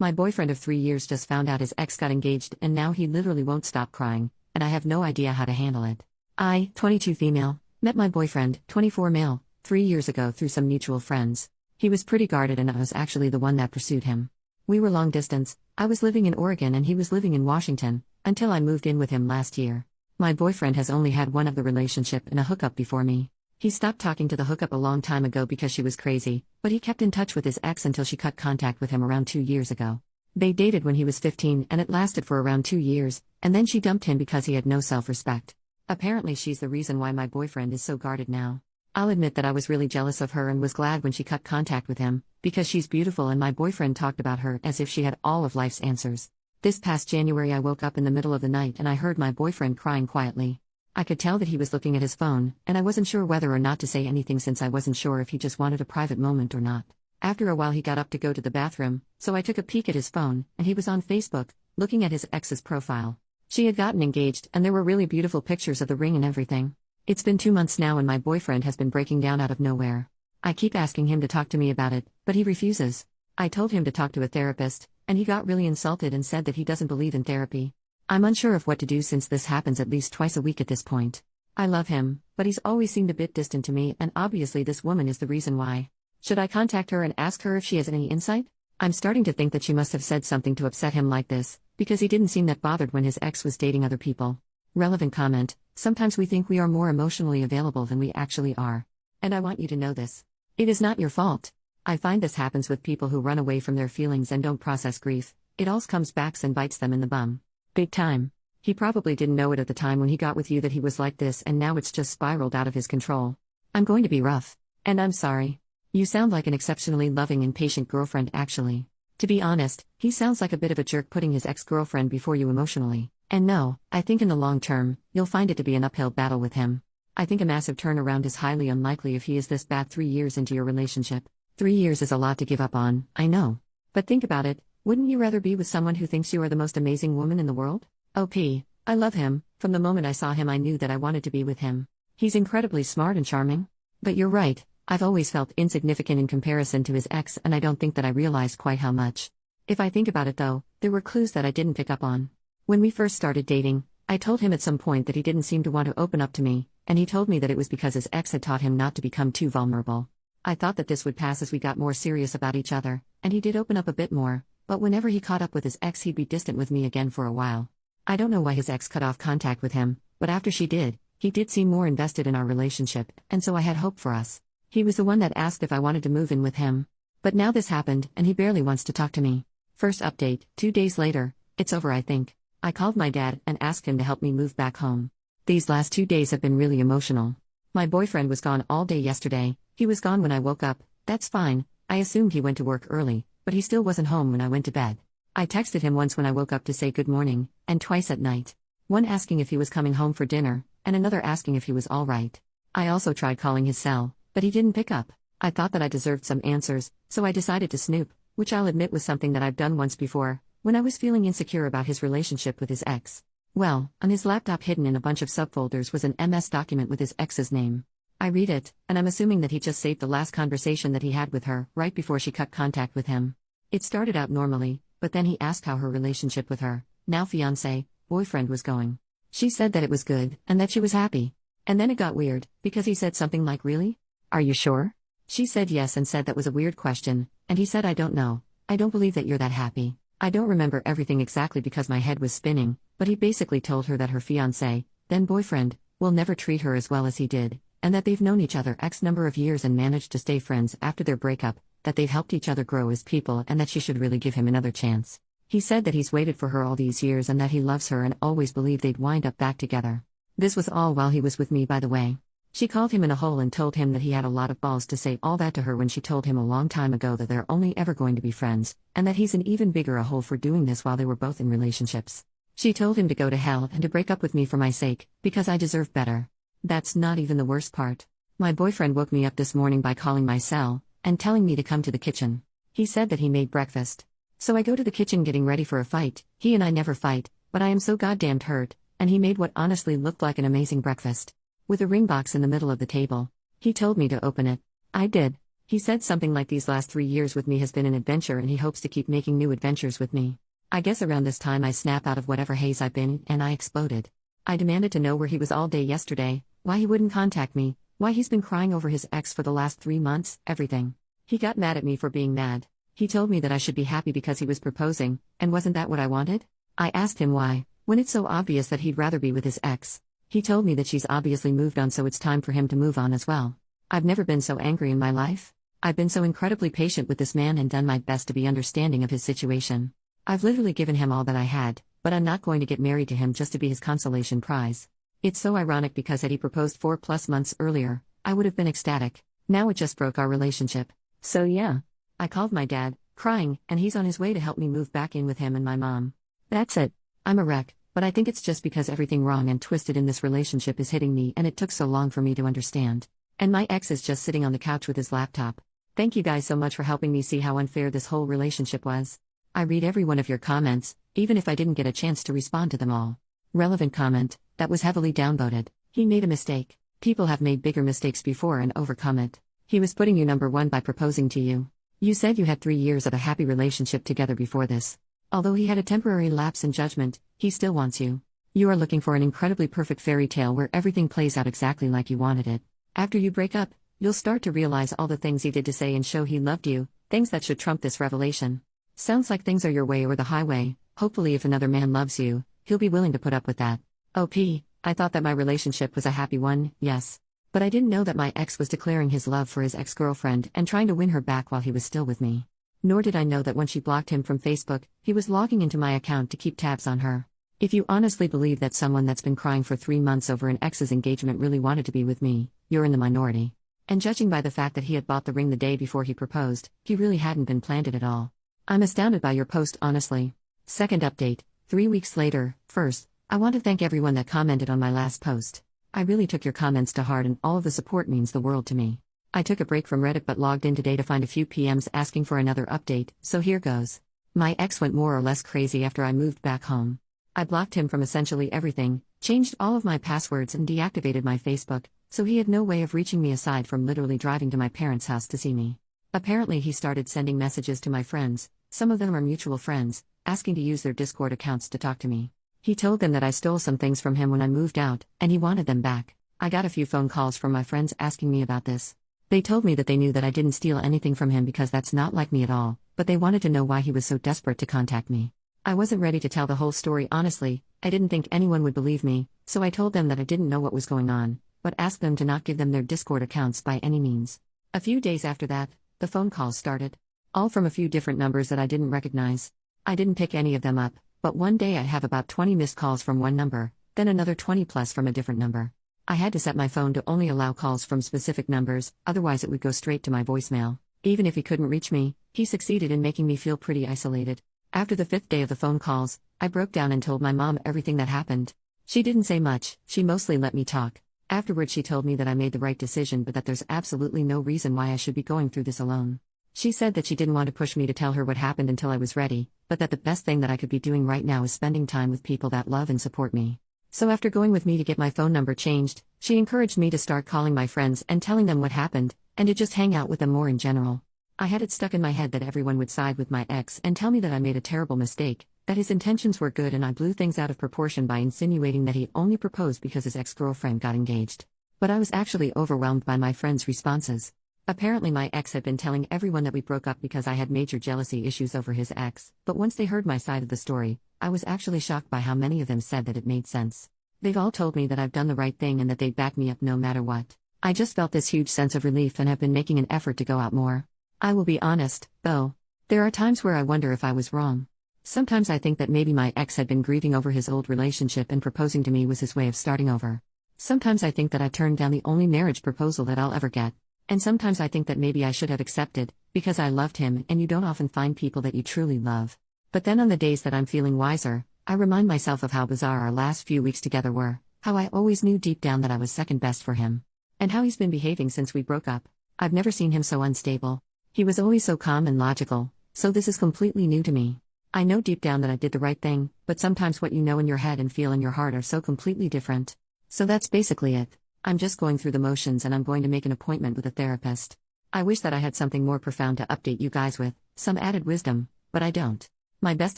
My boyfriend of 3 years just found out his ex got engaged and now he literally won't stop crying, and I have no idea how to handle it. I, 22 female, met my boyfriend, 24 male, 3 years ago through some mutual friends. He was pretty guarded and I was actually the one that pursued him. We were long distance, I was living in Oregon and he was living in Washington, until I moved in with him last year. My boyfriend has only had one other relationship and a hookup before me. He stopped talking to the hookup a long time ago because she was crazy, but he kept in touch with his ex until she cut contact with him around 2 years ago. They dated when he was 15 and it lasted for around 2 years, and then she dumped him because he had no self-respect. Apparently she's the reason why my boyfriend is so guarded now. I'll admit that I was really jealous of her and was glad when she cut contact with him, because she's beautiful and my boyfriend talked about her as if she had all of life's answers. This past January I woke up in the middle of the night and I heard my boyfriend crying quietly. I could tell that he was looking at his phone, and I wasn't sure whether or not to say anything since I wasn't sure if he just wanted a private moment or not. After a while he got up to go to the bathroom, so I took a peek at his phone, and he was on Facebook, looking at his ex's profile. She had gotten engaged and there were really beautiful pictures of the ring and everything. It's been 2 months now and my boyfriend has been breaking down out of nowhere. I keep asking him to talk to me about it, but he refuses. I told him to talk to a therapist, and he got really insulted and said that he doesn't believe in therapy. I'm unsure of what to do since this happens at least twice a week at this point. I love him, but he's always seemed a bit distant to me and obviously this woman is the reason why. Should I contact her and ask her if she has any insight? I'm starting to think that she must have said something to upset him like this, because he didn't seem that bothered when his ex was dating other people. Relevant comment: sometimes we think we are more emotionally available than we actually are. And I want you to know this. It is not your fault. I find this happens with people who run away from their feelings and don't process grief. It all comes back and bites them in the bum. Big time. He probably didn't know it at the time when he got with you that he was like this and now it's just spiraled out of his control. I'm going to be rough. And I'm sorry. You sound like an exceptionally loving and patient girlfriend actually. To be honest, he sounds like a bit of a jerk putting his ex-girlfriend before you emotionally. And no, I think in the long term, you'll find it to be an uphill battle with him. I think a massive turnaround is highly unlikely if he is this bad 3 years into your relationship. 3 years is a lot to give up on, I know. But think about it. Wouldn't you rather be with someone who thinks you are the most amazing woman in the world? OP, I love him. From the moment I saw him I knew that I wanted to be with him. He's incredibly smart and charming. But you're right, I've always felt insignificant in comparison to his ex and I don't think that I realized quite how much. If I think about it though, there were clues that I didn't pick up on. When we first started dating, I told him at some point that he didn't seem to want to open up to me, and he told me that it was because his ex had taught him not to become too vulnerable. I thought that this would pass as we got more serious about each other, and he did open up a bit more. But whenever he caught up with his ex he'd be distant with me again for a while. I don't know why his ex cut off contact with him, but after she did, he did seem more invested in our relationship, and so I had hope for us. He was the one that asked if I wanted to move in with him. But now this happened, and he barely wants to talk to me. First update, 2 days later, it's over I think. I called my dad and asked him to help me move back home. These last 2 days have been really emotional. My boyfriend was gone all day yesterday, he was gone when I woke up, that's fine, I assumed he went to work early. But he still wasn't home when I went to bed. I texted him once when I woke up to say good morning, and twice at night. One asking if he was coming home for dinner, and another asking if he was all right. I also tried calling his cell, but he didn't pick up. I thought that I deserved some answers, so I decided to snoop, which I'll admit was something that I've done once before, when I was feeling insecure about his relationship with his ex. Well, on his laptop hidden in a bunch of subfolders was an MS document with his ex's name. I read it, and I'm assuming that he just saved the last conversation that he had with her, right before she cut contact with him. It started out normally, but then he asked how her relationship with her, now fiancé, boyfriend was going. She said that it was good, and that she was happy. And then it got weird, because he said something like really? Are you sure? She said yes and said that was a weird question, and he said I don't know, I don't believe that you're that happy. I don't remember everything exactly because my head was spinning, but he basically told her that her fiancé, then boyfriend, will never treat her as well as he did, and that they've known each other X number of years and managed to stay friends after their breakup, that they've helped each other grow as people and that she should really give him another chance. He said that he's waited for her all these years and that he loves her and always believed they'd wind up back together. This was all while he was with me, by the way. She called him in a hole and told him that he had a lot of balls to say all that to her when she told him a long time ago that they're only ever going to be friends, and that he's an even bigger a hole for doing this while they were both in relationships. She told him to go to hell and to break up with me for my sake, because I deserve better. That's not even the worst part. My boyfriend woke me up this morning by calling my cell, and telling me to come to the kitchen. He said that he made breakfast. So I go to the kitchen getting ready for a fight. He and I never fight, but I am so goddamned hurt, and he made what honestly looked like an amazing breakfast. With a ring box in the middle of the table. He told me to open it. I did. He said something like these last 3 years with me has been an adventure and he hopes to keep making new adventures with me. I guess around this time I snap out of whatever haze I've been in and I exploded. I demanded to know where he was all day yesterday, why he wouldn't contact me, why he's been crying over his ex for the last 3 months, everything. He got mad at me for being mad. He told me that I should be happy because he was proposing, and wasn't that what I wanted? I asked him why, when it's so obvious that he'd rather be with his ex. He told me that she's obviously moved on, so it's time for him to move on as well. I've never been so angry in my life. I've been so incredibly patient with this man and done my best to be understanding of his situation. I've literally given him all that I had, but I'm not going to get married to him just to be his consolation prize. It's so ironic because had he proposed 4+ months earlier, I would have been ecstatic. Now it just broke our relationship. So yeah. I called my dad, crying, and he's on his way to help me move back in with him and my mom. That's it. I'm a wreck, but I think it's just because everything wrong and twisted in this relationship is hitting me and it took so long for me to understand. And my ex is just sitting on the couch with his laptop. Thank you guys so much for helping me see how unfair this whole relationship was. I read every one of your comments, even if I didn't get a chance to respond to them all. Relevant comment, that was heavily downvoted. He made a mistake. People have made bigger mistakes before and overcome it. He was putting you number one by proposing to you. You said you had 3 years of a happy relationship together before this. Although he had a temporary lapse in judgment, he still wants you. You are looking for an incredibly perfect fairy tale where everything plays out exactly like you wanted it. After you break up, you'll start to realize all the things he did to say and show he loved you, things that should trump this revelation. Sounds like things are your way or the highway. Hopefully if another man loves you, he'll be willing to put up with that. OP, I thought that my relationship was a happy one, yes. But I didn't know that my ex was declaring his love for his ex-girlfriend and trying to win her back while he was still with me. Nor did I know that when she blocked him from Facebook, he was logging into my account to keep tabs on her. If you honestly believe that someone that's been crying for 3 months over an ex's engagement really wanted to be with me, you're in the minority. And judging by the fact that he had bought the ring the day before he proposed, he really hadn't been planned it at all. I'm astounded by your post, honestly. Second update, 3 weeks later. First, I want to thank everyone that commented on my last post. I really took your comments to heart and all of the support means the world to me. I took a break from Reddit but logged in today to find a few PMs asking for another update, so here goes. My ex went more or less crazy after I moved back home. I blocked him from essentially everything, changed all of my passwords and deactivated my Facebook, so he had no way of reaching me aside from literally driving to my parents' house to see me. Apparently he started sending messages to my friends, some of them are mutual friends, asking to use their Discord accounts to talk to me. He told them that I stole some things from him when I moved out, and he wanted them back. I got a few phone calls from my friends asking me about this. They told me that they knew that I didn't steal anything from him because that's not like me at all, but they wanted to know why he was so desperate to contact me. I wasn't ready to tell the whole story honestly, I didn't think anyone would believe me, so I told them that I didn't know what was going on, but asked them to not give them their Discord accounts by any means. A few days after that, the phone calls started. All from a few different numbers that I didn't recognize. I didn't pick any of them up, but one day I have about 20 missed calls from one number, then another 20 plus from a different number. I had to set my phone to only allow calls from specific numbers, otherwise it would go straight to my voicemail. Even if he couldn't reach me, he succeeded in making me feel pretty isolated. After the 5th day of the phone calls, I broke down and told my mom everything that happened. She didn't say much, she mostly let me talk. Afterward she told me that I made the right decision but that there's absolutely no reason why I should be going through this alone. She said that she didn't want to push me to tell her what happened until I was ready, but that the best thing that I could be doing right now is spending time with people that love and support me. So after going with me to get my phone number changed, she encouraged me to start calling my friends and telling them what happened, and to just hang out with them more in general. I had it stuck in my head that everyone would side with my ex and tell me that I made a terrible mistake, that his intentions were good and I blew things out of proportion by insinuating that he only proposed because his ex-girlfriend got engaged. But I was actually overwhelmed by my friends' responses. Apparently my ex had been telling everyone that we broke up because I had major jealousy issues over his ex, but once they heard my side of the story, I was actually shocked by how many of them said that it made sense. They've all told me that I've done the right thing and that they'd back me up no matter what. I just felt this huge sense of relief and have been making an effort to go out more. I will be honest, though. There are times where I wonder if I was wrong. Sometimes I think that maybe my ex had been grieving over his old relationship and proposing to me was his way of starting over. Sometimes I think that I turned down the only marriage proposal that I'll ever get. And sometimes I think that maybe I should have accepted, because I loved him and you don't often find people that you truly love. But then on the days that I'm feeling wiser, I remind myself of how bizarre our last few weeks together were, how I always knew deep down that I was second best for him. And how he's been behaving since we broke up. I've never seen him so unstable. He was always so calm and logical, so this is completely new to me. I know deep down that I did the right thing, but sometimes what you know in your head and feel in your heart are so completely different. So that's basically it. I'm just going through the motions and I'm going to make an appointment with a therapist. I wish that I had something more profound to update you guys with, some added wisdom, but I don't. My best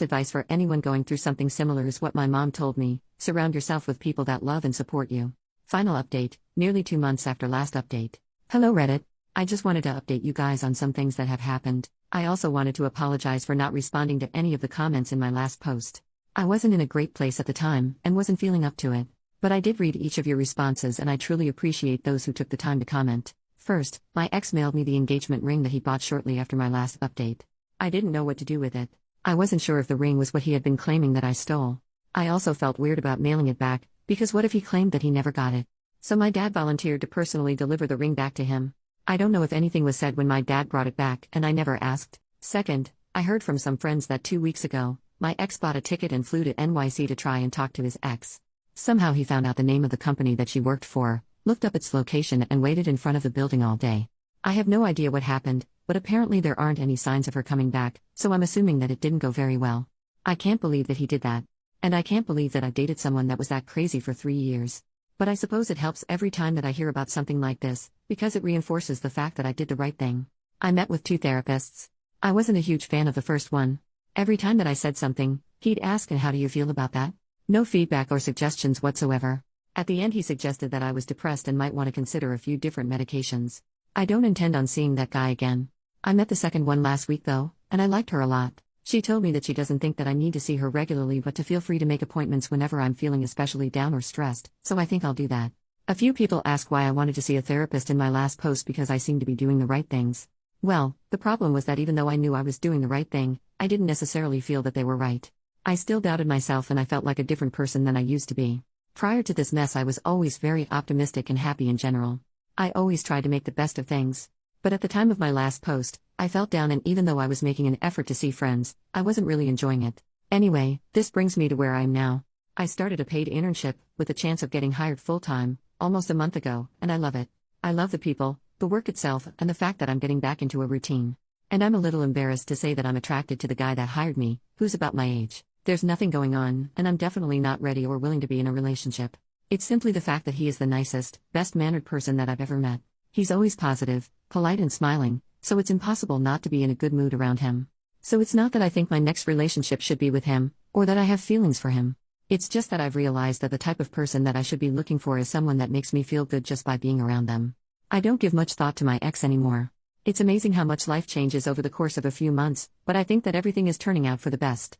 advice for anyone going through something similar is what my mom told me: surround yourself with people that love and support you. Final update, nearly 2 months after last update. Hello Reddit. I just wanted to update you guys on some things that have happened. I also wanted to apologize for not responding to any of the comments in my last post. I wasn't in a great place at the time and wasn't feeling up to it. But I did read each of your responses and I truly appreciate those who took the time to comment. First, my ex mailed me the engagement ring that he bought shortly after my last update. I didn't know what to do with it. I wasn't sure if the ring was what he had been claiming that I stole. I also felt weird about mailing it back, because what if he claimed that he never got it? So my dad volunteered to personally deliver the ring back to him. I don't know if anything was said when my dad brought it back, and I never asked. Second, I heard from some friends that 2 weeks ago, my ex bought a ticket and flew to NYC to try and talk to his ex. Somehow he found out the name of the company that she worked for, looked up its location and waited in front of the building all day. I have no idea what happened, but apparently there aren't any signs of her coming back, so I'm assuming that it didn't go very well. I can't believe that he did that. And I can't believe that I dated someone that was that crazy for 3 years. But I suppose it helps every time that I hear about something like this, because it reinforces the fact that I did the right thing. I met with 2 therapists. I wasn't a huge fan of the first one. Every time that I said something, he'd ask, "And how do you feel about that?" No feedback or suggestions whatsoever. At the end he suggested that I was depressed and might want to consider a few different medications. I don't intend on seeing that guy again. I met the second one last week though, and I liked her a lot. She told me that she doesn't think that I need to see her regularly but to feel free to make appointments whenever I'm feeling especially down or stressed, so I think I'll do that. A few people ask why I wanted to see a therapist in my last post because I seem to be doing the right things. Well, the problem was that even though I knew I was doing the right thing, I didn't necessarily feel that they were right. I still doubted myself and I felt like a different person than I used to be. Prior to this mess I was always very optimistic and happy in general. I always tried to make the best of things. But at the time of my last post, I felt down and even though I was making an effort to see friends, I wasn't really enjoying it. Anyway, this brings me to where I am now. I started a paid internship, with the chance of getting hired full-time, almost a month ago, and I love it. I love the people, the work itself, and the fact that I'm getting back into a routine. And I'm a little embarrassed to say that I'm attracted to the guy that hired me, who's about my age. There's nothing going on, and I'm definitely not ready or willing to be in a relationship. It's simply the fact that he is the nicest, best-mannered person that I've ever met. He's always positive, polite and smiling, so it's impossible not to be in a good mood around him. So it's not that I think my next relationship should be with him, or that I have feelings for him. It's just that I've realized that the type of person that I should be looking for is someone that makes me feel good just by being around them. I don't give much thought to my ex anymore. It's amazing how much life changes over the course of a few months, but I think that everything is turning out for the best.